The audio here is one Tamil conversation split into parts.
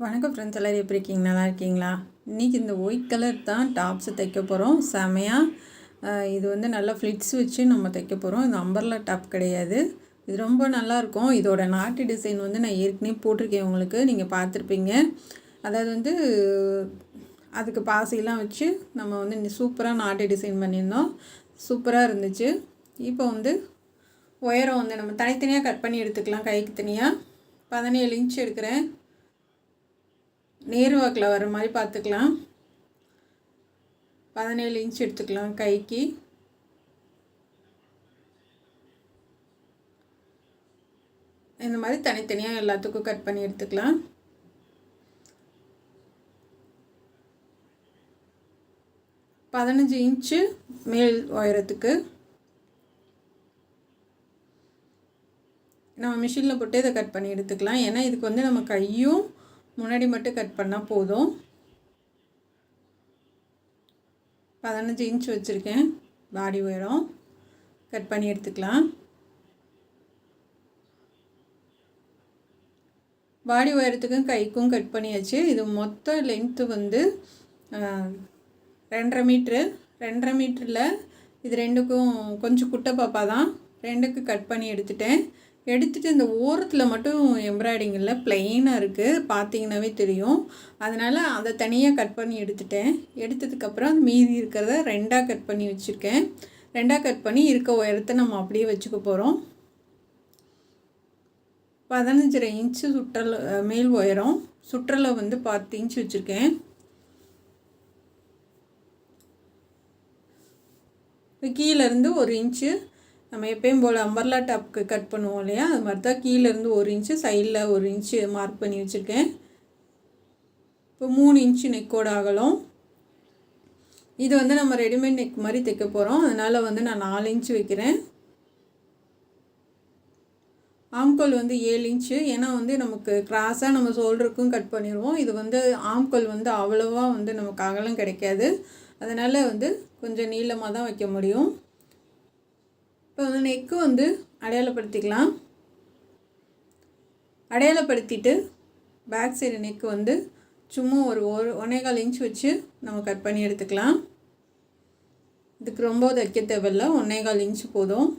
வணக்கம் ஃப்ரெண்ட்ஸ், எல்லோரும் எப்படி இருக்கீங்க? நல்லா இருக்கீங்களா? இன்றைக்கி இந்த ஒயிட் கலர் தான் டாப்ஸு தைக்க போகிறோம். செமையாக இது வந்து நல்லா ஃப்ளிட்ஸ் வச்சு நம்ம தைக்க போகிறோம். இது அம்பர்லா டாப் கிடையாது. இது ரொம்ப நல்லாயிருக்கும். இதோட நாட்டு டிசைன் வந்து நான் ஏற்கனவே போட்டிருக்கேன், உங்களுக்கு நீங்கள் பார்த்துருப்பீங்க. அதாவது வந்து அதுக்கு பாசிலாம் வச்சு நம்ம வந்து சூப்பராக நாட்டு டிசைன் பண்ணியிருந்தோம். சூப்பராக இருந்துச்சு. இப்போ வந்து உயரம் வந்து நம்ம தனித்தனியாக கட் பண்ணி எடுத்துக்கலாம். கைக்கு தனியாக 17 இன்ச் எடுக்கிறேன். நேர் வாக்கில் வர மாதிரி பார்த்துக்கலாம். 17 இன்ச் எடுத்துக்கலாம் கைக்கு. இந்த மாதிரி தனித்தனியாக எல்லாத்துக்கும் கட் பண்ணி எடுத்துக்கலாம். பதினஞ்சு இன்ச்சு மேல் உயரத்துக்கு நம்ம மிஷினில் போட்டு இதை கட் பண்ணி எடுத்துக்கலாம். ஏன்னா இதுக்கு வந்து நம்ம கையும் முன்னாடி மட்டும் கட் பண்ணால் போதும். 15 இன்ச் வச்சுருக்கேன் பாடி உயரம். கட் பண்ணி எடுத்துக்கலாம். பாடி உயரத்துக்கும் கைக்கும் கட் பண்ணியாச்சு. இது மொத்த லென்த்து வந்து 2.5 மீட்ரு. 2.5 மீட்டரில் இது ரெண்டுக்கும் கொஞ்சம் குட்டை பாப்பா தான். ரெண்டுக்கு கட் பண்ணி எடுத்துகிட்டு இந்த ஓரத்தில் மட்டும் எம்ப்ராய்டிங்கில் ப்ளைனாக இருக்குது, பார்த்தீங்கன்னாவே தெரியும். அதனால் அதை தனியாக கட் பண்ணி எடுத்ததுக்கப்புறம் அந்த மீதி இருக்கிறத 2ஆக கட் பண்ணி வச்சுருக்கேன். 2ஆக கட் பண்ணி இருக்க உயரத்தை நம்ம அப்படியே வச்சுக்க போகிறோம். 15.5 இன்ச்சு சுற்றலை மேல் உயரம். சுற்றலை வந்து 10 இன்ச் வச்சுருக்கேன். கீழேருந்து 1 இன்ச்சு நம்ம எப்பயும் போல் அம்பர்லா டாப்க்கு கட் பண்ணுவோம் இல்லையா, அது மாதிரி தான் கீழேருந்து 1 இன்ச்சு, சைடில் 1 இன்ச்சு மார்க் பண்ணி வச்சுருக்கேன். இப்போ 3 இன்ச்சு நெக்கோட அகலம். இது வந்து நம்ம ரெடிமேட் நெக் மாதிரி தைக்க போகிறோம். அதனால் வந்து நான் 4 இன்ச்சு வைக்கிறேன். ஆம்கோல் வந்து 7 இன்ச்சு. ஏன்னா வந்து நமக்கு கிராஸாக நம்ம ஷோல்டருக்கும் கட் பண்ணிடுவோம். இது வந்து ஆம்கோல் வந்து அவ்வளோவா வந்து நமக்கு அகலம் கிடைக்காது. அதனால் வந்து கொஞ்சம் நீளமாக தான் வைக்க முடியும். இப்போ வந்து நெக்கு வந்து அடையாளப்படுத்திக்கலாம். அடையாளப்படுத்திட்டு பேக் சைடு நெக்கு வந்து சும்மா ஒரு 1.25 இன்ச் வச்சு நம்ம கட் பண்ணி எடுத்துக்கலாம். இதுக்கு ரொம்ப தைக்க தேவையில்லை, 1.25 இன்ச் போதும்.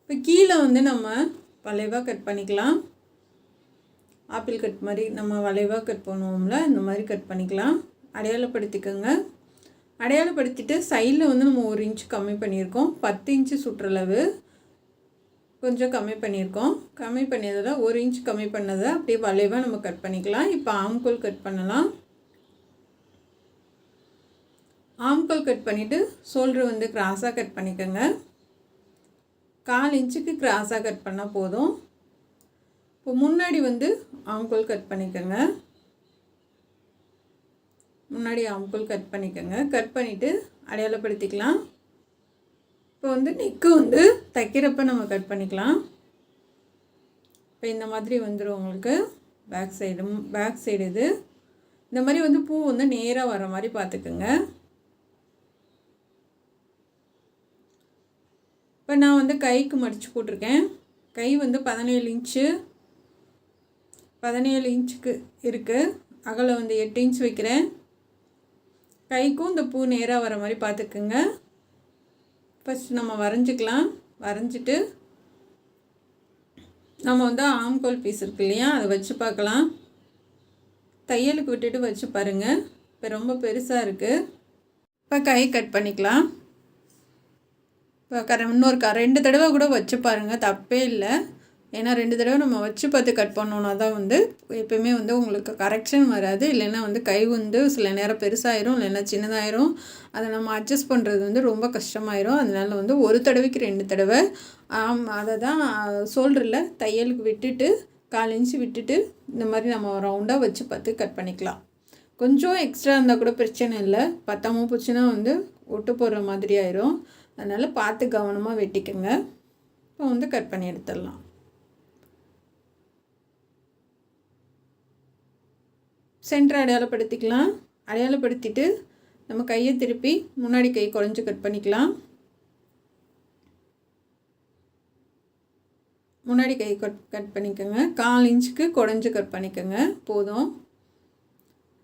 இப்போ கீழே வந்து நம்ம வளைவாக கட் பண்ணிக்கலாம். ஆப்பிள் கட் மாதிரி நம்ம வளைவாக கட் பண்ணுவோம்ல, இந்த மாதிரி கட் பண்ணிக்கலாம். அடையாளப்படுத்திக்கோங்க. அடையாளப்படுத்திட்டு சைடில் வந்து நம்ம 1 இன்ச் கம்மி பண்ணியிருக்கோம். 10 இன்ச்சு சுற்றளவு கொஞ்சம் கம்மி பண்ணியிருக்கோம். கம்மி பண்ணியதில் 1 இன்ச் கம்மி பண்ணதை அப்படியே வளைவாக நம்ம கட் பண்ணிக்கலாம். இப்போ ஆம்கோல் கட் பண்ணலாம். ஆம்கோல் கட் பண்ணிவிட்டு ஷோல்டர் வந்து கிராஸாக கட் பண்ணிக்கோங்க. 1/4 இன்ச்சுக்கு கிராஸாக கட் பண்ணால் போதும். இப்போ முன்னாடி வந்து ஆம்கோல் கட் பண்ணிக்கோங்க. முன்னாடி ஆம்கோல் கட் பண்ணிக்கோங்க. கட் பண்ணிவிட்டு அடையாளப்படுத்திக்கலாம். இப்போ வந்து நெக்கு வந்து தைக்கிறப்ப நம்ம கட் பண்ணிக்கலாம். இப்போ இந்த மாதிரி வந்துடும் உங்களுக்கு பேக் சைடு இது. இந்த மாதிரி வந்து பூ வந்து நேராக வர மாதிரி பார்த்துக்குங்க. இப்போ நான் வந்து கைக்கு மடித்து போட்டிருக்கேன். கை வந்து 17 இன்ச்சு 17 இன்ச்சுக்கு இருக்குது. அகலம் வந்து 8 இன்ச் வைக்கிறேன். கைக்கும் இந்த பூ நேராக வர மாதிரி பார்த்துக்குங்க. ஃபஸ்ட் நம்ம வரைஞ்சிக்கலாம். வரைஞ்சிட்டு நம்ம வந்து ஆம்கோல் பீஸ் இருக்கு இல்லையா, அதை வச்சு பார்க்கலாம். தையலுக்கு விட்டுட்டு வச்சு பாருங்கள். இப்போ ரொம்ப பெருசாக இருக்குது. இப்போ கை கட் பண்ணிக்கலாம். இப்போ இன்னொரு 2 தடவை கூட வச்சு பாருங்கள், தப்பே இல்லை. ஏன்னா 2 தடவை நம்ம வச்சு பார்த்து கட் பண்ணோன்னா தான் வந்து எப்போயுமே வந்து உங்களுக்கு கரெக்ஷன் வராது. இல்லைன்னா வந்து கை வந்து சில நேரம் பெருசாயிரும், இல்லைன்னா சின்னதாயிரும். அதை நம்ம அட்ஜஸ்ட் பண்ணுறது வந்து ரொம்ப கஷ்டமாயிரும். அதனால் வந்து 1 தடவைக்கு 2 தடவை அதை தான் ஷோல்டரில் தையலுக்கு விட்டுட்டு 1/4 இன்ச்சு விட்டுட்டு இந்த மாதிரி நம்ம ரவுண்டாக வச்சு பார்த்து கட் பண்ணிக்கலாம். கொஞ்சம் எக்ஸ்ட்ரா இருந்தால் கூட பிரச்சனை இல்லை. பத்தாமல் போச்சுன்னா வந்து ஒட்டு போடுற மாதிரி ஆயிரும். அதனால் பார்த்து கவனமாக வெட்டிக்கோங்க. இப்போ வந்து கட் பண்ணி எடுத்துடலாம். சென்டர் அடையாளப்படுத்திக்கலாம். அடையாளப்படுத்திட்டு நம்ம கையை திருப்பி முன்னாடி கை குறைஞ்சி கட் பண்ணிக்கலாம். முன்னாடி கை கட் பண்ணிக்கோங்க. 1/4 இன்ச்சுக்கு குடஞ்சி கட் பண்ணிக்கோங்க போதும்.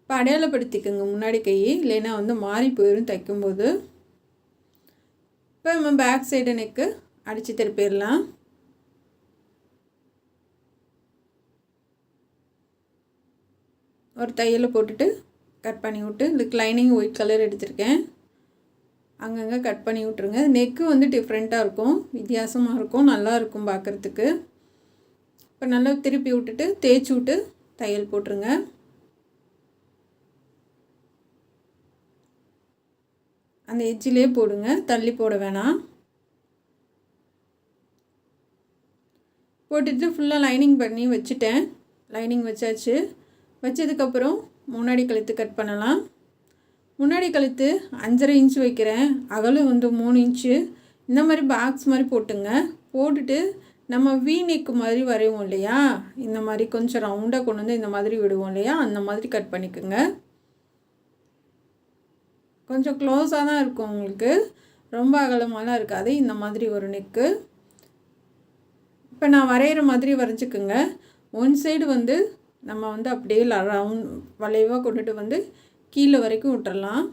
இப்போ அடையாளப்படுத்திக்கோங்க முன்னாடி கை, இல்லைன்னா வந்து மாறி போயிடும் தைக்கும்போது. இப்போ நம்ம பேக் சைடு நெக்கு அடித்து திருப்பிடலாம். ஒரு தையலை போட்டுட்டு கட் பண்ணி விட்டு, இதுக்கு லைனிங் ஒயிட் கலர் எடுத்திருக்கேன், அங்கங்கே கட் பண்ணி விட்ருங்க. நெக்கு வந்து டிஃப்ரெண்ட்டாக இருக்கும், வித்தியாசமாக இருக்கும், நல்லாயிருக்கும் பார்க்குறதுக்கு. இப்போ நல்லா திருப்பி விட்டுட்டு தேய்ச்சி விட்டு தையல் போட்டுருங்க. அந்த எட்ஜிலே போடுங்க, தள்ளி போட வேணாம். போட்டுட்டு ஃபுல்லாக லைனிங் பண்ணி வச்சுட்டேன். லைனிங் வச்சாச்சு. வச்சதுக்கப்புறம் முன்னாடி கழுத்து கட் பண்ணலாம். முன்னாடி கழுத்து 5.5 இன்ச்சு வைக்கிறேன், அகலம் வந்து 3 இன்ச்சு. இந்த மாதிரி பாக்ஸ் மாதிரி போட்டுங்க. போட்டுட்டு நம்ம வீ நெக்கு மாதிரி வரைவோம் இல்லையா, இந்த மாதிரி கொஞ்சம் ரவுண்டாக கொண்டு வந்து இந்த மாதிரி விடுவோம் இல்லையா, அந்த மாதிரி கட் பண்ணிக்கோங்க. கொஞ்சம் க்ளோஸாக தான் இருக்கும் உங்களுக்கு, ரொம்ப அகலமாலாம் இருக்காது. இந்த மாதிரி ஒரு நெக்கு இப்போ நான் வரைகிற மாதிரி வரைஞ்சிக்கோங்க. ஒன் சைடு வந்து நம்ம வந்து அப்படியே ரவுண்ட் வளைவாக கொண்டுட்டு வந்து கீழே வரைக்கும் விட்டுறலாம்.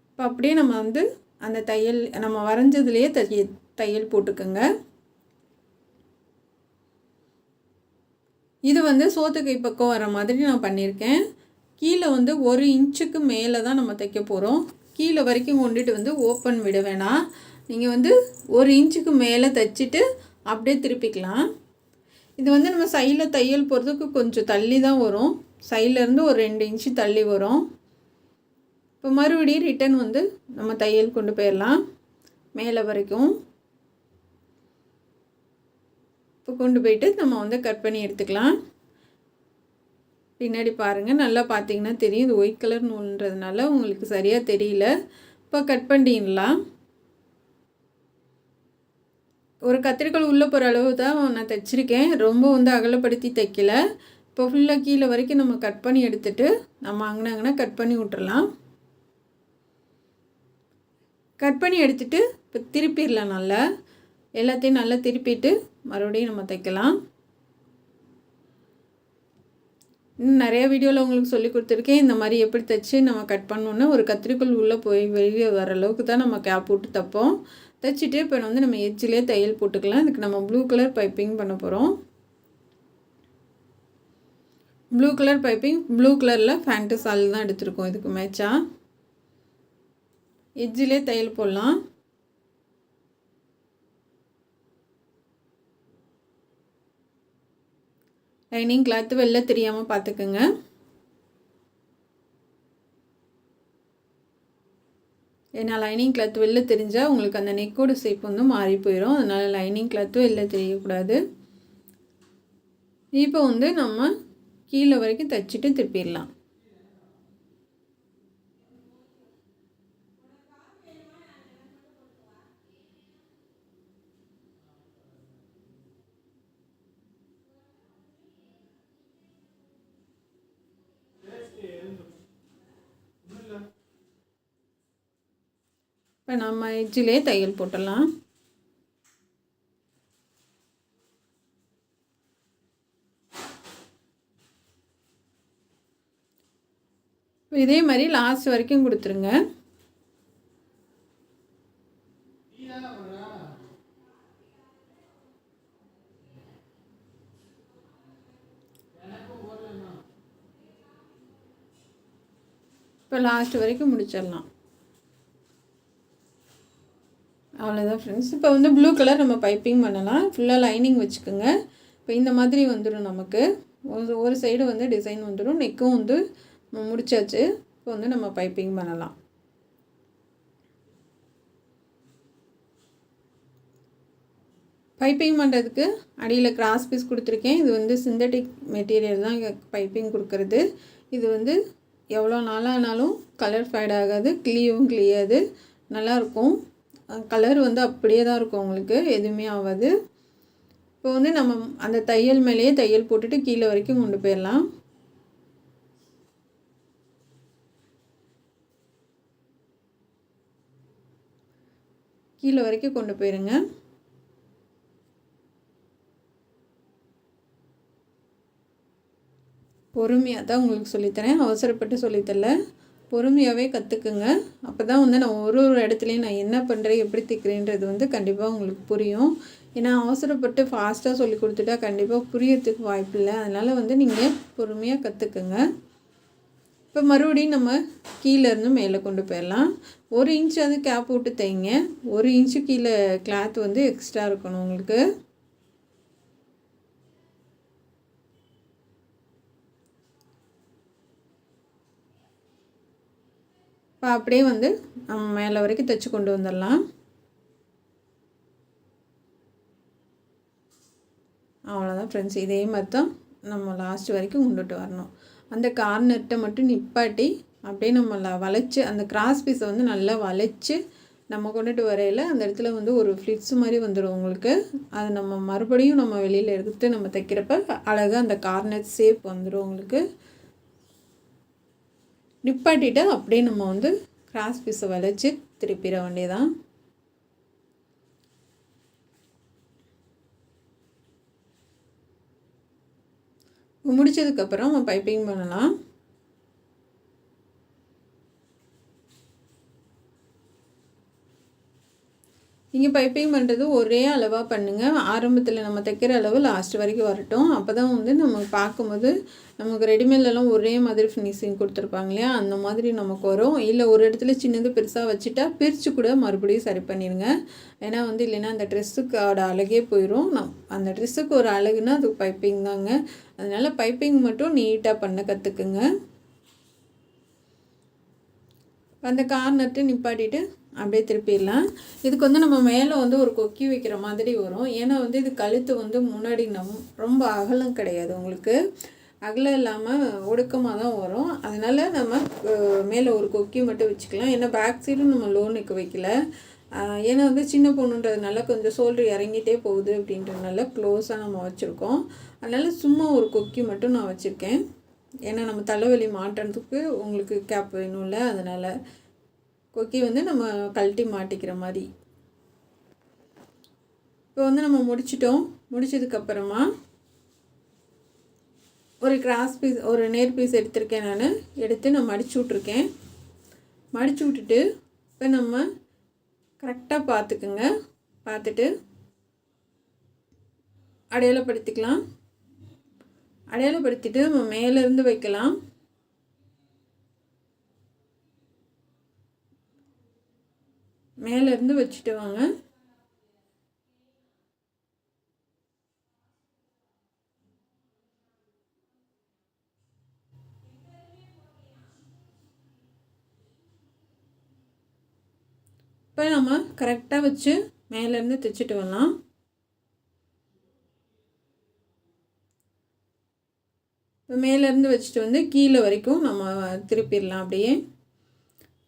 இப்போ அப்படியே நம்ம வந்து அந்த தையல் நம்ம வரைஞ்சதுலேயே தையல் போட்டுக்கோங்க. இது வந்து சோத்துக்கை பக்கம் வர மாதிரி நான் பண்ணியிருக்கேன். கீழே வந்து 1 இன்ச்சுக்கு மேலே தான் நம்ம தைக்க போகிறோம். கீழே வரைக்கும் கொண்டுட்டு வந்து ஓப்பன் விட வேணாம். நீங்கள் வந்து 1 இன்ச்சுக்கு மேலே தைச்சிட்டு அப்படியே திருப்பிக்கலாம். இது வந்து நம்ம சைடில் தையல் போகிறதுக்கு கொஞ்சம் தள்ளி தான் வரும், சைட்லேருந்து ஒரு 2 இன்ச்சு தள்ளி வரும். இப்போ மறுபடியும் ரிட்டன் வந்து நம்ம தையல் கொண்டு போயிடலாம் மேலே வரைக்கும். இப்போ கொண்டு போயிட்டு நம்ம வந்து கட் பண்ணி எடுத்துக்கலாம். பின்னாடி பாருங்கள், நல்லா பார்த்தீங்கன்னா தெரியும், இது ஒயிட் கலர் நூல்ன்றதுனால உங்களுக்கு சரியாக தெரியல. இப்போ கட் பண்ணிடலாம். ஒரு கத்திரிக்கோல் உள்ளே போகிற அளவு தான் நான் தைச்சிருக்கேன், ரொம்ப வந்து அகலப்படுத்தி தைக்கல. இப்போ ஃபுல்லாக கீழே வரைக்கும் நம்ம கட் பண்ணி எடுத்துகிட்டு நம்ம அங்கனா கட் பண்ணி விட்டுறலாம். கட் பண்ணி எடுத்துகிட்டு இப்போ திருப்பிடலாம். நல்லா எல்லாத்தையும் நல்லா திருப்பிட்டு மறுபடியும் நம்ம தைக்கலாம். இன்னும் நிறைய வீடியோவில் உங்களுக்கு சொல்லி கொடுத்துருக்கேன், இந்த மாதிரி எப்படி தைச்சி நம்ம கட் பண்ணோன்னா ஒரு கத்திரிக்கோல் உள்ளே போய் வெளியே வர அளவுக்கு தான் நம்ம கேப் விட்டு தைப்போம். தைச்சிட்டு இப்போ வந்து நம்ம எட்ஜிலே தையல் போட்டுக்கலாம். இதுக்கு நம்ம ப்ளூ கலர் பைப்பிங் பண்ண போகிறோம். ப்ளூ கலர் பைப்பிங், ப்ளூ கலரில் ஃபேண்ட்டு சால் தான் எடுத்துருக்கோம். இதுக்கு மேட்சாக எட்ஜிலே தையல் போடலாம். லைனிங் கிளாத்து வெளில தெரியாமல் பார்த்துக்குங்க. ஏன்னா லைனிங் கிளாத் வெளில தெரிஞ்சால் உங்களுக்கு அந்த நெக்கோட ஷேப் வந்து மாறி போயிடும், அதனால் லைனிங் கிளாத்து வெளில தெரியக்கூடாது. இப்போ வந்து நம்ம கீழே வரைக்கும் தைச்சிட்டு திருப்பிடலாம். இப்போ நம்ம எட்ஜிலே தையல் போட்டுடலாம். இதே மாதிரி லாஸ்ட் வரைக்கும் கொடுத்துருங்க. இப்போ லாஸ்ட் வரைக்கும் முடிச்சிடலாம். அவ்வளோதான் ஃப்ரெண்ட்ஸ். இப்போ வந்து ப்ளூ கலர் நம்ம பைப்பிங் பண்ணலாம். ஃபுல்லாக லைனிங் வச்சுக்கோங்க. இப்போ இந்த மாதிரி வந்துடும் நமக்கு, ஒரு சைடு வந்து டிசைன் வந்துடும். நெக்கும் வந்து முடிச்சாச்சு. இப்போ வந்து நம்ம பைப்பிங் பண்ணலாம். பைப்பிங் பண்ணுறதுக்கு அடியில் கிராஸ் பீஸ் கொடுத்துருக்கேன். இது வந்து சிந்தட்டிக் மெட்டீரியல் தான் பைப்பிங் கொடுக்குறது. இது வந்து எவ்வளோ நாளானாலும் கலர் ஃபேட் ஆகாது, கிளியவும் கிளியாது, நல்லாயிருக்கும். கலர் வந்து அப்படியே தான் இருக்கும், உங்களுக்கு எதுவுமே ஆகாது. இப்போ வந்து நம்ம அந்த தையல் மேலேயே தையல் போட்டுட்டு கீழே வரைக்கும் கொண்டு போயிடலாம். கீழே வரைக்கும் கொண்டு போயிருங்க. பொறுமையாக தான் உங்களுக்கு சொல்லித்தரேன், அவசரப்பட்டு சொல்லித்தரல. பொறுமையாகவே கற்றுக்குங்க. அப்போ தான் வந்து நான் ஒரு ஒரு இடத்துலையும் நான் என்ன பண்ணுறேன், எப்படி தைக்கிறேன்றது வந்து கண்டிப்பாக உங்களுக்கு புரியும். ஏன்னா அவசரப்பட்டு ஃபாஸ்ட்டாக சொல்லி கொடுத்துட்டா கண்டிப்பாக புரியறதுக்கு வாய்ப்பு இல்லை. அதனால் வந்து நீங்கள் பொறுமையாக கற்றுக்குங்க. இப்போ மறுபடியும் நம்ம கீழேருந்து மேலே கொண்டு போயிடலாம். 1 இன்ச்சாவது கேப் விட்டு தைங்க. 1 இன்ச்சு கீழே கிளாத் வந்து எக்ஸ்ட்ரா இருக்கணும் உங்களுக்கு. இப்போ அப்படியே வந்து நம்ம மேலே வரைக்கும் தைச்சி கொண்டு வந்துடலாம். அவ்வளோதான் ஃப்ரெண்ட்ஸ். இதே மாதிரி தான் நம்ம லாஸ்ட் வரைக்கும் கொண்டுட்டு வரணும். அந்த கார்னர்கிட்ட மட்டும் நிப்பாட்டி அப்படியே நம்ம வளைச்சி அந்த கிராஸ் பீஸை வந்து நல்லா வளைச்சி நம்ம கொண்டுட்டு வரையில் அந்த இடத்துல வந்து ஒரு ஃப்ளிட்ஸ் மாதிரி வந்துடும் உங்களுக்கு. அது நம்ம மறுபடியும் நம்ம வெளியில் எடுத்து நம்ம தைக்கிறப்ப அழகாக அந்த கார்னர் ஷேப் வந்துடும் உங்களுக்கு. நிப்பாட்டிட்டு அப்படியே நம்ம வந்து கிராஸ் பீஸை வளைச்சி திருப்பிட வேண்டியதான். முடித்ததுக்கப்புறம் நம்ம பைப்பிங் பண்ணலாம். நீங்கள் பைப்பிங் பண்ணுறது ஒரே அளவாக பண்ணுங்கள். ஆரம்பத்தில் நம்ம தைக்கிற அளவு லாஸ்ட் வரைக்கும் வரட்டும். அப்போ தான் வந்து நம்ம பார்க்கும்போது நமக்கு ரெடிமேட்லலாம் ஒரே மாதிரி ஃபினிஷிங் கொடுத்துருப்பாங்க இல்லையா, அந்த மாதிரி நமக்கு வரும். இல்லை ஒரு இடத்துல சின்னது பெருசாக வச்சுட்டா பிரித்து கூட மறுபடியும் சரி பண்ணிடுங்க. ஏன்னா வந்து இல்லைன்னா அந்த ட்ரெஸ்ஸுக்கோட அழகே போயிடும். அந்த ட்ரெஸ்ஸுக்கு ஒரு அழகுனா அது பைப்பிங் தாங்க. அதனால் பைப்பிங் மட்டும் நீட்டாக பண்ண கற்றுக்குங்க. அந்த கார்னர்ட்டு நிப்பாட்டிட்டு அப்படியே திருப்பிடலாம். இதுக்கு வந்து நம்ம மேலே வந்து ஒரு கொக்கி வைக்கிற மாதிரி வரும். ஏன்னா வந்து இது கழுத்து வந்து முன்னாடி ரொம்ப அகலம் கிடையாது, உங்களுக்கு அகலம் இல்லாமல் ஒடுக்கமாக தான் வரும். அதனால் நம்ம மேலே ஒரு கொக்கி மட்டும் வச்சுக்கலாம். ஏன்னா பேக் சைடும் நம்ம லோனுக்கு வைக்கல. ஏன்னா வந்து சின்ன பொண்ணுன்றதுனால கொஞ்சம் ஷோல்டர் இறங்கிட்டே போகுது அப்படின்றதுனால க்ளோஸாக நம்ம வச்சுருக்கோம். அதனால் சும்மா ஒரு கொக்கி மட்டும் நான் வச்சுருக்கேன். ஏன்னா நம்ம தலைவலி மாட்டுறதுக்கு உங்களுக்கு கேப் வேணும்ல, அதனால் கொக்கி வந்து நம்ம கழட்டி மாட்டிக்கிற மாதிரி. இப்போ வந்து நம்ம முடிச்சிட்டோம். முடிச்சதுக்கப்புறமா ஒரு கிராஸ் பீஸ், ஒரு நேர் பீஸ் எடுத்திருக்கேன். நான் எடுத்து நான் மடிச்சு விட்ருக்கேன். மடிச்சு விட்டுட்டு இப்போ நம்ம கரெக்டாக பார்த்துக்குங்க. பார்த்துட்டு அடையாளப்படுத்திக்கலாம். அடையாளப்படுத்திட்டு நம்ம மேலேருந்து வைக்கலாம். மேலேருந்து வச்சுட்டு வாங்க. இப்போ நம்ம கரெக்டாக வச்சு மேலேருந்து தைச்சிட்டு வரலாம். இப்போ மேலேருந்து வச்சுட்டு வந்து கீழே வரைக்கும் நம்ம திருப்பிடலாம். அப்படியே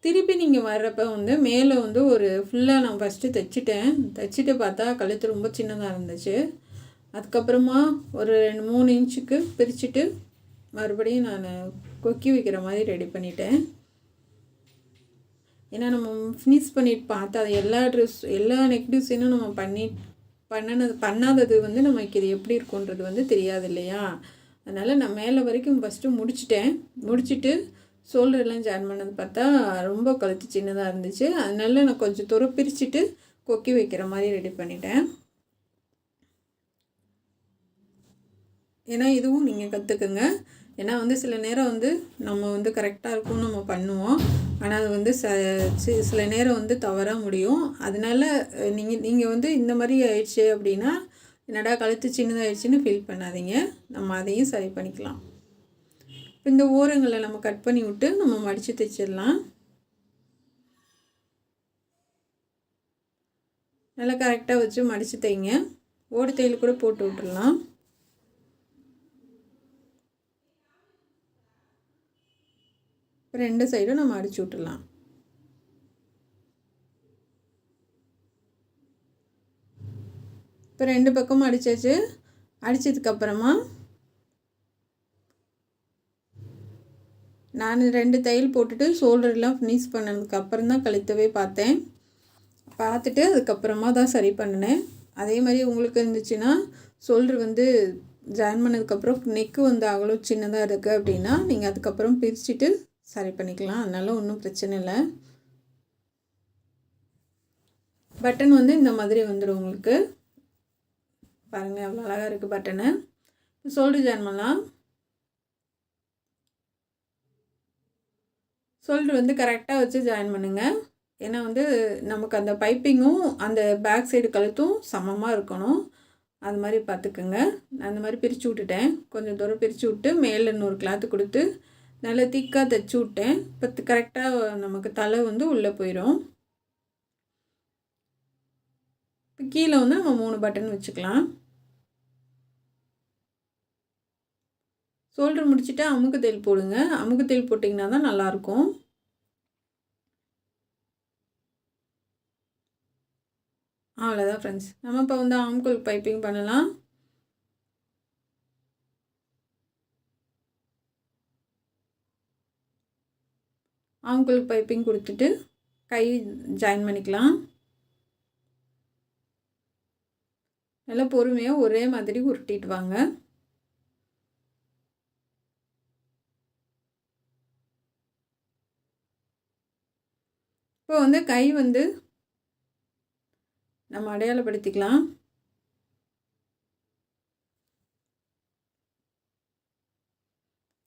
திருப்பி நீங்கள் வர்றப்போ வந்து மேலே வந்து ஒரு ஃபுல்லாக நான் ஃபஸ்ட்டு தைச்சிட்டு பார்த்தா கழுத்து ரொம்ப சின்னதாக இருந்துச்சு. அதுக்கப்புறமா ஒரு 2-3 இன்ச்சுக்கு பிரிச்சுட்டு மறுபடியும் நான் கொக்கி வைக்கிற மாதிரி ரெடி பண்ணிட்டேன். ஏன்னா நம்ம ஃபினிஷ் பண்ணிட்டு பார்த்தா அது எல்லா நெக் டிசைனும் நம்ம பண்ணாதது வந்து நமக்கு இது எப்படி இருக்குன்றது வந்து தெரியாது இல்லையா. அதனால் நான் மேலே வரைக்கும் ஃபஸ்ட்டு முடிச்சுட்டு ஷோல்டர்லாம் ஜாயின் பண்ணது பார்த்தா ரொம்ப கழுத்து சின்னதாக இருந்துச்சு. அதனால நான் கொஞ்சம் தூரம் பிரிச்சுட்டு கொக்கி வைக்கிற மாதிரி ரெடி பண்ணிட்டேன். ஏன்னா இதுவும் நீங்கள் கற்றுக்குங்க. ஏன்னா வந்து சில நேரம் வந்து நம்ம வந்து கரெக்டாக இருக்கும்னு நம்ம பண்ணுவோம். ஆனால் அது வந்து சில நேரம் வந்து தவறாக முடியும். அதனால நீங்கள் வந்து இந்த மாதிரி ஆயிடுச்சு அப்படின்னா என்னடா கழுத்து சின்னதாகிடுச்சின்னு ஃபீல் பண்ணாதீங்க. நம்ம அதையும் சரி பண்ணிக்கலாம். இப்போ இந்த ஓரங்களை நம்ம கட் பண்ணி விட்டு நம்ம மடித்து தைச்சிடலாம். நல்லா கரெக்டாக வச்சு மடித்து தைங்க. ஓடு தையல் கூட போட்டு விட்டுடலாம். இப்போ 2 சைடும் நம்ம அடிச்சு விட்டுடலாம். இப்போ 2 பக்கமும் அடித்தாச்சு. அடித்ததுக்கப்புறமா நான் 2 தையல் போட்டுட்டு ஷோல்டர்லாம் ஃபினிஷ் பண்ணதுக்கப்புறம் தான் கழுத்தவே பார்த்துட்டு அதுக்கப்புறமா தான் சரி பண்ணினேன். அதே மாதிரி உங்களுக்கு இருந்துச்சுன்னா ஷோல்டர் வந்து ஜாயின் பண்ணதுக்கப்புறம் நெக்கு வந்து அவ்வளோ சின்னதாக இருக்குது அப்படின்னா நீங்கள் அதுக்கப்புறம் பிரிச்சுட்டு சரி பண்ணிக்கலாம். அதனால் ஒன்றும் பிரச்சனை இல்லை. பட்டன் வந்து இந்த மாதிரி வந்துடும் உங்களுக்கு. பாருங்கள் எவ்வளோ அழகாக இருக்குது பட்டனு. ஷோல்டர் ஜாயின் பண்ணலாம். ஷோல்டர் வந்து கரெக்டாக வச்சு ஜாயின் பண்ணுங்கள். ஏன்னா வந்து நமக்கு அந்த பைப்பிங்கும் அந்த பேக் சைடு கழுத்தும் சமமாக இருக்கணும். அது மாதிரி பார்த்துக்குங்க. நான் அந்த மாதிரி பிரித்து விட்டுட்டேன். கொஞ்சம் தூரம் பிரித்து விட்டு மேலே இன்னொரு கிளாத்து கொடுத்து நல்லா திக்காக தைச்சி விட்டேன். இப்போ கரெக்டாக நமக்கு தலை வந்து உள்ளே போயிடும். இப்போ கீழே வந்து நம்ம 3 பட்டன் வச்சுக்கலாம். ஷோல்டர் முடிச்சுட்டு அமுக்கு தையல் போடுங்க. அமுக்கு தையல் போட்டிங்கன்னா தான் நல்லாயிருக்கும். அவ்வளோதான் ஃப்ரெண்ட்ஸ். நம்ம இப்போ வந்து ஆம்கோல் பைப்பிங் பண்ணலாம். ஆம்கோல் பைப்பிங் கொடுத்துட்டு கை ஜாயின் பண்ணிக்கலாம். நல்லா பொறுமையாக ஒரே மாதிரி உருட்டிட்டு வாங்க. இப்போ வந்து கை வந்து நம்ம அடையாளப்படுத்திக்கலாம்.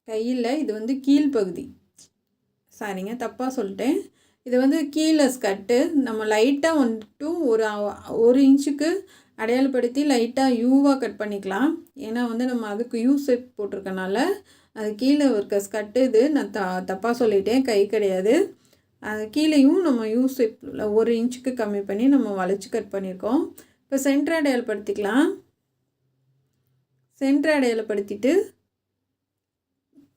கையில் இது வந்து கீழ்ப்பகுதி, சாரிங்க தப்பாக சொல்லிட்டேன். இது வந்து கீழே ஸ்கர்ட்டு. நம்ம லைட்டாக வந்துட்டு ஒரு இன்ச்சுக்கு அடையாளப்படுத்தி லைட்டாக யூவாக கட் பண்ணிக்கலாம். ஏன்னா வந்து நம்ம அதுக்கு யூ ஷேப் போட்டிருக்கனால அது கீழே இருக்க ஸ்கர்ட்டு. இது நான் தப்பாக சொல்லிட்டேன், கை கிடையாது. அது கீழேயும் நம்ம யூ ஷேப்பில் 1 இன்ச்சுக்கு கம்மி பண்ணி நம்ம வளைச்சி கட் பண்ணியிருக்கோம். இப்போ சென்டர் அடையாளப்படுத்திக்கலாம். சென்டர் அடையாளப்படுத்திட்டு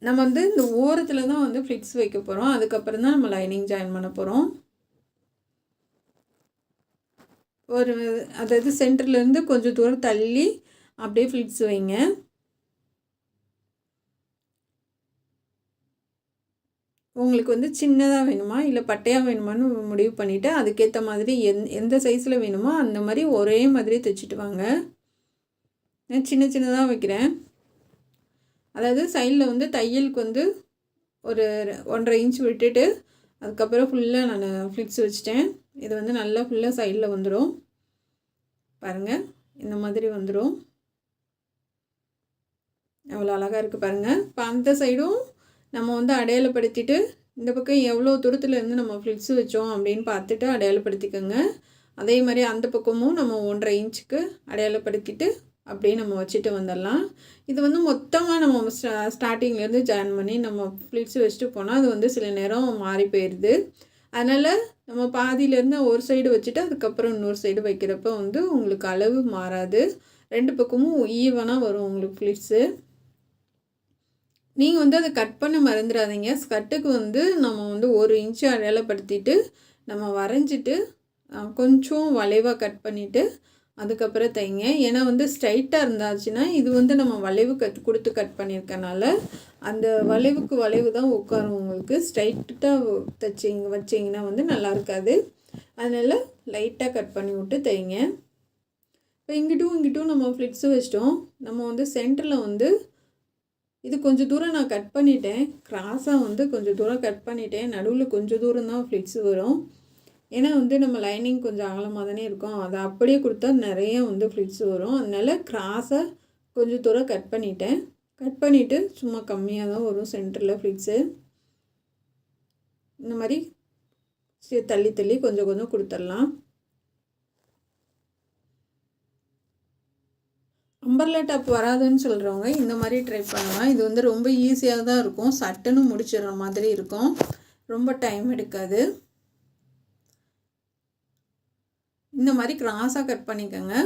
நம்ம வந்து இந்த ஓரத்தில் தான் வந்து ஃப்ளிட்ஸ் வைக்க போகிறோம். அதுக்கப்புறம் தான் நம்ம லைனிங் ஜாயின் பண்ண போகிறோம். அதாவது சென்டர்லேருந்து கொஞ்சம் தூரம் தள்ளி அப்படியே ஃப்ளிட்ஸ் வைங்க. உங்களுக்கு வந்து சின்னதாக வேணுமா இல்லை பட்டையாக வேணுமான்னு முடிவு பண்ணிவிட்டு அதுக்கேற்ற மாதிரி எந்த சைஸில் வேணுமோ அந்த மாதிரி ஒரே மாதிரி தைச்சிட்டு வாங்க. நான் சின்ன சின்னதாக வைக்கிறேன். அதாவது சைடில் வந்து தையலுக்கு வந்து ஒரு 1.5 இன்ச் விட்டுட்டு அதுக்கப்புறம் ஃபுல்லாக நான் ஃப்ளிட்ஸ் வச்சுட்டேன். இது வந்து நல்லா ஃபுல்லாக சைடில் வந்துடும். பாருங்கள் இந்த மாதிரி வந்துடும். எவ்வளோ அழகாக இருக்குது பாருங்கள். இப்போ அந்த சைடும் நம்ம வந்து அடையாளப்படுத்திட்டு இந்த பக்கம் எவ்வளோ தூரத்தில் இருந்து நம்ம ஃப்ளிட்ஸ் வச்சோம் அப்படின்னு பார்த்துட்டு அடையாளப்படுத்திக்கோங்க. அதே மாதிரி அந்த பக்கமும் நம்ம 1.5 இன்ச்சுக்கு அடையாளப்படுத்திட்டு அப்படியே நம்ம வச்சுட்டு வந்துடலாம். இது வந்து மொத்தமாக நம்ம ஸ்டார்டிங்லேருந்து ஜாயின் பண்ணி நம்ம ஃப்ளிட்ஸ் வச்சுட்டு போனால் அது வந்து சில நேரம் மாறி போயிடுது. அதனால் நம்ம பாதியிலேருந்து ஒரு சைடு வச்சுட்டு அதுக்கப்புறம் இன்னொரு சைடு வைக்கிறப்ப வந்து உங்களுக்கு அளவு மாறாது. 2 பக்கமும் ஈவனாக வரும் உங்களுக்கு ஃப்ளிட்ஸு. நீங்கள் வந்து அதை கட் பண்ண மறந்துடாதீங்க. ஸ்கர்ட்டுக்கு வந்து நம்ம வந்து 1 இன்ச்சு அடையாளப்படுத்திட்டு நம்ம வரைஞ்சிட்டு கொஞ்சம் வளைவாக கட் பண்ணிவிட்டு அதுக்கப்புறம் தைங்க. ஏன்னா வந்து ஸ்ட்ரைட்டாக இருந்தாச்சுன்னா இது வந்து நம்ம வளைவு கொடுத்து கட் பண்ணியிருக்கனால அந்த வளைவுக்கு வளைவு தான் உட்காரும். உங்களுக்கு ஸ்ட்ரைட்டாக வச்சிங்கன்னா வந்து நல்லா இருக்காது. அதனால் லைட்டாக கட் பண்ணி விட்டு தைங்க. இப்போ இங்கிட்டும் நம்ம ஃப்ளிட்ஸு வச்சிட்டோம். நம்ம வந்து சென்டரில் வந்து இது கொஞ்சம் தூரம் நான் கட் பண்ணிட்டேன். கிராஸாக வந்து கொஞ்சம் தூரம் கட் பண்ணிட்டேன். நடுவில் கொஞ்சம் தூரம் தான் ஃப்ளிட்ஸு வரும். ஏன்னா வந்து நம்ம லைனிங் கொஞ்சம் அகலமாக தானே இருக்கும். அதை அப்படியே கொடுத்தா நிறைய வந்து ஃப்ளிட்ஸ் வரும். அதனால் கிராஸாக கொஞ்சம் தூரம் கட் பண்ணிட்டேன். கட் பண்ணிவிட்டு சும்மா கம்மியாக தான் வரும் சென்டரில் ஃப்ளிட்ஸு. இந்த மாதிரி தள்ளி தள்ளி கொஞ்சம் கொஞ்சம் கொடுத்துடலாம். அம்பர்லா டாப் வராதுன்னு சொல்கிறவங்க இந்த மாதிரி ட்ரை பண்ணலாம். இது வந்து ரொம்ப ஈஸியாக தான் இருக்கும். சட்டுன்னு முடிச்சிடுற மாதிரி இருக்கும். ரொம்ப டைம் எடுக்காது. இந்த மாதிரி கிராஸாக கட் பண்ணிக்கோங்க.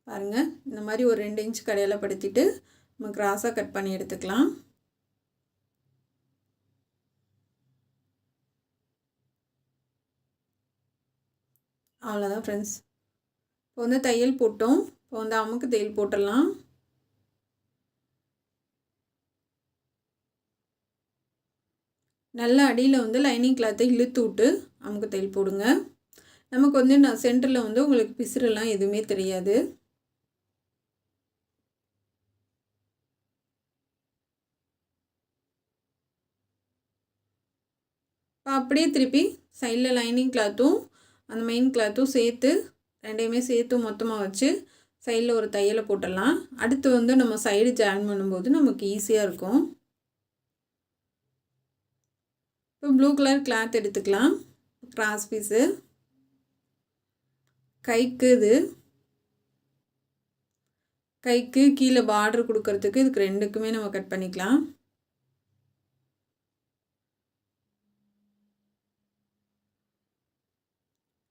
பாருங்கள் இந்த மாதிரி ஒரு 2 இன்ச் அடையாளப்படுத்திட்டு நம்ம கிராஸாக கட் பண்ணி எடுத்துக்கலாம். அவ்வளோதான் ஃப்ரெண்ட்ஸ். இப்போ வந்து தையல் போட்டோம். இப்போ வந்து அமுக்கு தையல் போட்டுடலாம். நல்லா அடியில் வந்து லைனிங் கிளாத்தை இழுத்து விட்டு அமுக்கு தையல் போடுங்க. நமக்கு வந்து நான் சென்டரில் வந்து உங்களுக்கு பிசுறெல்லாம் எதுவுமே தெரியாது. அப்படியே திருப்பி சைடில் லைனிங் கிளாத்தும் அந்த மெயின் கிளாத்தும் சேர்த்து ரெண்டையுமே சேர்த்து மொத்தமாக வச்சு சைடில் ஒரு தையலை போட்டுடலாம். அடுத்து வந்து நம்ம சைடு ஜாயின் பண்ணும்போது நமக்கு ஈஸியாக இருக்கும். இப்போ ப்ளூ கலர் கிளாத் எடுத்துக்கலாம். கிராஸ் பீஸு கைக்கு கீழே பார்டர் கொடுக்கறதுக்கு இதுக்கு ரெண்டுக்குமே நம்ம கட் பண்ணிக்கலாம்.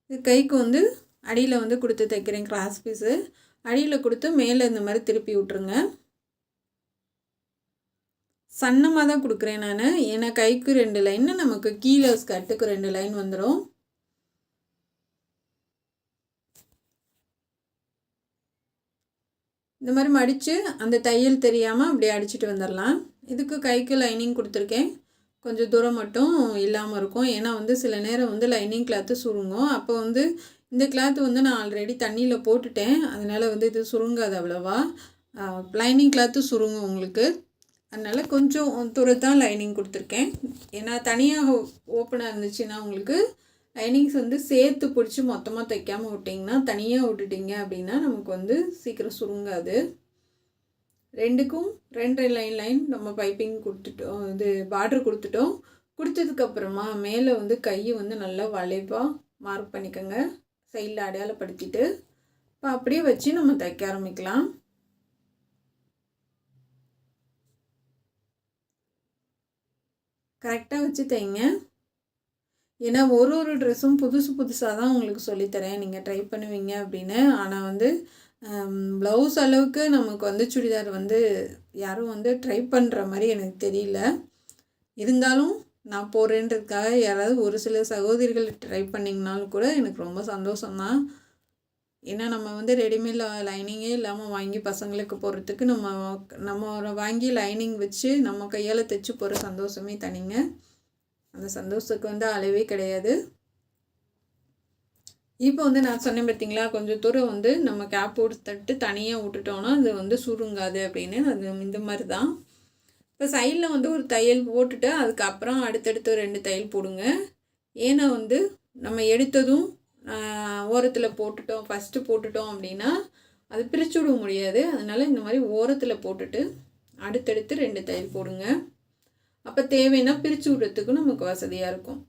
இது கைக்கு வந்து அடியில் வந்து கொடுத்து தைக்கிறேன். கிராஸ் பீஸு அடியில் கொடுத்து மேலே இந்த மாதிரி திருப்பி விட்ருங்க. சன்னமாக தான் கொடுக்குறேன் நான், ஏன்னா கைக்கு 2 லைன், நமக்கு கீழே ஸ்கர்ட்டுக்கு 2 லைன் வந்துடும். இந்த மாதிரி மடித்து அந்த தையல் தெரியாமல் அப்படியே அடிச்சுட்டு வந்துடலாம். இதுக்கு கைக்கு லைனிங் கொடுத்துருக்கேன். கொஞ்சம் தூரம் மட்டும் இல்லாமல் இருக்கும், ஏன்னா வந்து சில நேரம் வந்து லைனிங் கிளாத்து சுருங்கும். அப்போ வந்து இந்த கிளாத்து வந்து நான் ஆல்ரெடி தண்ணியில் போட்டுட்டேன், அதனால் வந்து இது சுருங்காது அவ்வளோவா. லைனிங் கிளாத்து சுருங்கும் உங்களுக்கு, அதனால் கொஞ்சம் தூரத்தான் லைனிங் கொடுத்துருக்கேன். ஏன்னா தனியாக ஓப்பனாக இருந்துச்சுன்னா உங்களுக்கு லைனிங்ஸ் வந்து சேர்த்து பிடிச்சி மொத்தமாக தைக்காமல் விட்டிங்கன்னா, தனியாக விட்டுட்டிங்க அப்படின்னா நமக்கு வந்து சீக்கிரம் சுருங்காது. ரெண்டுக்கும் 2 லைன் நம்ம பைப்பிங் கொடுத்துட்டோம், இது பார்டர் கொடுத்துட்டோம். கொடுத்ததுக்கப்புறமா மேலே வந்து கையை வந்து நல்லா வளைவாக மார்க் பண்ணிக்கோங்க, சைடில் அடையாளப்படுத்திட்டு. இப்போ அப்படியே வச்சு நம்ம தைக்க ஆரம்பிக்கலாம். கரெக்டாக வச்சு தைங்க, ஏன்னா ஒரு ட்ரெஸ்ஸும் புதுசாக தான் உங்களுக்கு சொல்லித்தரேன், நீங்கள் ட்ரை பண்ணுவீங்க அப்படின்னு. ஆனால் வந்து ப்ளவுஸ் அளவுக்கு நமக்கு வந்து சுடிதார் வந்து யாரும் வந்து ட்ரை பண்ணுற மாதிரி எனக்கு தெரியல. இருந்தாலும் நான் போகிறேன்றதுக்காக யாராவது ஒரு சில சகோதரிகள் ட்ரை பண்ணிங்கனாலும் கூட எனக்கு ரொம்ப சந்தோஷம்தான். ஏன்னா நம்ம வந்து ரெடிமேட் லைனிங்கே இல்லாமல் வாங்கி பசங்களுக்கு போடுறதுக்கு நம்ம வாங்கி லைனிங் வச்சு நம்ம கையால் தைச்சி போகிற சந்தோஷமே தனிங்க. அந்த சந்தோஷத்துக்கு வந்து அளவே கிடையாது. இப்போ வந்து நான் சொன்னேன் பார்த்தீங்களா, கொஞ்சம் தூரம் வந்து நம்ம கேப் போட்டு தட்டு தனியாக விட்டுட்டோன்னா அது வந்து சுருங்காது அப்படின்னு. அது இந்த மாதிரி தான். இப்போ சைடில் வந்து ஒரு தையல் போட்டுட்டு அதுக்கப்புறம் அடுத்தடுத்து 2 தையல் போடுங்க. ஏன்னா வந்து நம்ம எடுத்ததும் ஓரத்தில் போட்டுட்டோம், ஃபஸ்ட்டு போட்டுட்டோம் அப்படின்னா அது பிரித்து விட முடியாது. அதனால் இந்த மாதிரி ஓரத்தில் போட்டுட்டு அடுத்தடுத்து 2 தையல் போடுங்க. அப்போ தேவைன்னா பிரித்து விடுறதுக்கும் நமக்கு வசதியாக இருக்கும்.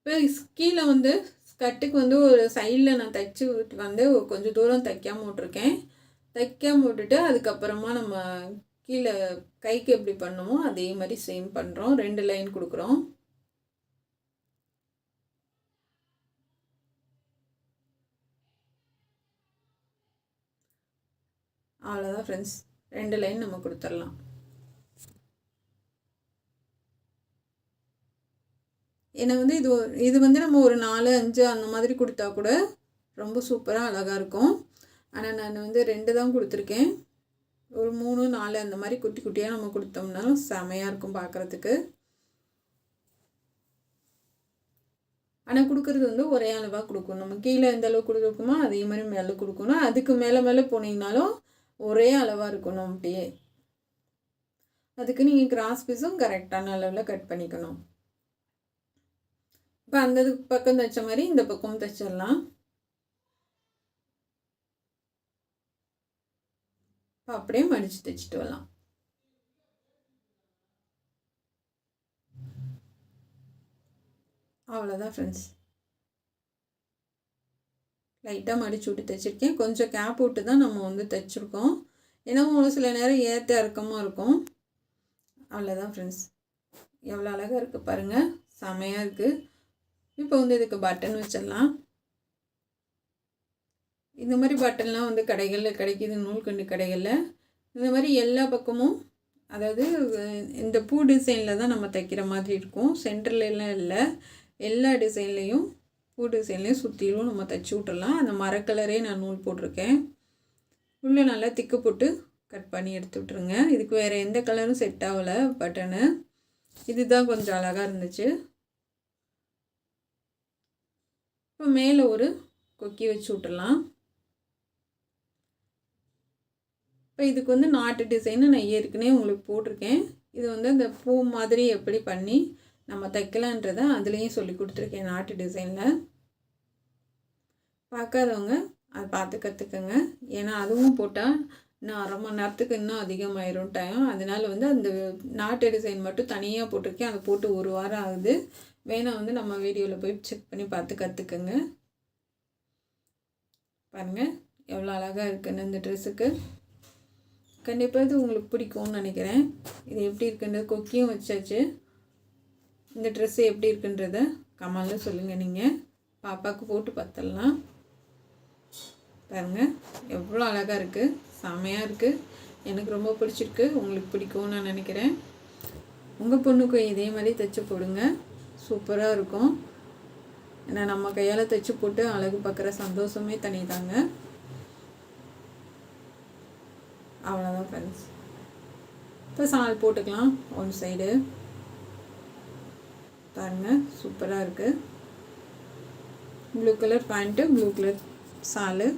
இப்போ கீழே வந்து ஸ்கர்ட்டுக்கு வந்து ஒரு சைடில் நான் தைச்சி வந்து கொஞ்சம் தூரம் தைக்காமல் விட்ருக்கேன். தைக்காமல் விட்டுட்டு அதுக்கப்புறமா நம்ம கீழே கைக்கு எப்படி பண்ணுமோ அதே மாதிரி சேம் பண்ணுறோம். 2 லைன் கொடுக்குறோம். அவ்வளோதான் ஃப்ரெண்ட்ஸ், 2 லைன் நம்ம கொடுத்துடலாம். ஏன்னா வந்து இது வந்து நம்ம ஒரு 4, 5 அந்த மாதிரி கொடுத்தா கூட ரொம்ப சூப்பராக அழகாக இருக்கும். ஆனால் நான் வந்து 2 தான் கொடுத்துருக்கேன். ஒரு 3, 4 அந்த மாதிரி குட்டி குட்டியாக நம்ம கொடுத்தோம்னாலும் செமையாக இருக்கும் பார்க்குறதுக்கு. ஆனால் கொடுக்குறது வந்து ஒரே அளவாக கொடுக்கணும். நம்ம கீழே எந்த அளவுக்கு கொடுக்குமோ அதே மாதிரி மேலே கொடுக்கணும். அதுக்கு மேலே போனீங்கனாலும் ஒரே அளவாக இருக்கணும். அப்படியே அதுக்கு நீங்கள் கிராஸ் பீஸும் கரெக்டான அளவில் கட் பண்ணிக்கணும். இப்போ அந்த பக்கம் தைச்ச மாதிரி இந்த பக்கம் தைச்சிடலாம். இப்போ அப்படியே மடித்து தைச்சிட்டு வரலாம். அவ்வளோதான் ஃப்ரெண்ட்ஸ், லைட்டாக மடிச்சு விட்டு தைச்சிருக்கேன். கொஞ்சம் கேப் விட்டு தான் நம்ம வந்து தைச்சிருக்கோம், ஏன்னா ஒரு சில நேரம் ஏற்ற இறக்கமாக இருக்கும். அவ்வளோதான் ஃப்ரெண்ட்ஸ், எவ்வளோ அழகாக இருக்குது பாருங்கள், செமையாக இருக்குது. இப்போ வந்து இதுக்கு பட்டன் வச்சிடலாம். இந்த மாதிரி பட்டன்லாம் வந்து கடைகளில் கிடைக்கிது, நூல்கண்டு கடைகளில். இந்த மாதிரி எல்லா பக்கமும், அதாவது இந்த பூ டிசைனில் தான் நம்ம தைக்கிற மாதிரி இருக்கும், சென்டர்லாம் இல்லை. எல்லா டிசைன்லேயும் பூ டிசைன்லேயும் சுற்றிலும் நம்ம தைச்சி விட்டுடலாம். அந்த மரக்கலரே நான் நூல் போட்டிருக்கேன். உள்ளே நல்லா திக்கு போட்டு கட் பண்ணி எடுத்து விட்ருங்க. இதுக்கு வேறு எந்த கலரும் செட் ஆகலை பட்டனு, இதுதான் கொஞ்சம் அழகாக இருந்துச்சு. இப்போ மேலே ஒரு கொக்கி வச்சு விட்டுடலாம். இப்போ இதுக்கு வந்து நாட்டு டிசைனு நான் ஏற்கனவே உங்களுக்கு போட்டிருக்கேன். இது வந்து இந்த பூ மாதிரி எப்படி பண்ணி நம்ம தைக்கலான்றதை அதுலேயும் சொல்லி கொடுத்துருக்கேன் நாட்டு டிசைனில். பார்க்காதவங்க அதை பார்த்து கற்றுக்குங்க. ஏன்னா அதுவும் போட்டால் இன்னும் அரை மணி நேரத்துக்கு இன்னும் அதிகமாயிரும் டைம். அதனால் வந்து அந்த நாட்டு டிசைன் மட்டும் தனியாக போட்டிருக்கேன். அதை போட்டு 1 வாரம் ஆகுது. வேணால் வந்து நம்ம வீடியோவில் போய் செக் பண்ணி பார்த்து கற்றுக்குங்க. பாருங்கள் எவ்வளோ அழகாக இருக்குன்னு இந்த ட்ரெஸ்ஸுக்கு. கண்டிப்பாக இது உங்களுக்கு பிடிக்கும்னு நினைக்கிறேன். இது எப்படி இருக்குன்றது கொக்கியும் வச்சாச்சு. இந்த ட்ரெஸ்ஸு எப்படி இருக்குன்றத கமெண்டில் சொல்லுங்கள். நீங்கள் பாப்பாவுக்கு போட்டு பார்த்துடலாம். பாருங்கள் எவ்வளோ அழகாக இருக்குது, செமையாக இருக்குது. எனக்கு ரொம்ப பிடிச்சிருக்கு. உங்களுக்கு பிடிக்கும்னு நான் நினைக்கிறேன். உங்கள் பொண்ணுக்கும் இதே மாதிரி தைச்சி போடுங்க, சூப்பராக இருக்கும். ஏன்னா நம்ம கையால் தைச்சி போட்டு அழகு பார்க்குற சந்தோஷமே தனிதாங்க. அவ்வளோதான் ஃப்ரெண்ட்ஸ். இப்போ சால் போட்டுக்கலாம் ஒன் சைடு. பாருங்கள் சூப்பராக இருக்குது. Blue colour pant, blue colour சாலு.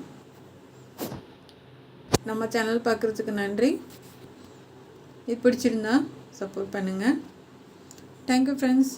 நம்ம சேனல் பார்க்குறதுக்கு நன்றி. இது பிடிச்சிருந்தா சப்போர்ட் பண்ணுங்கள். Thank you friends.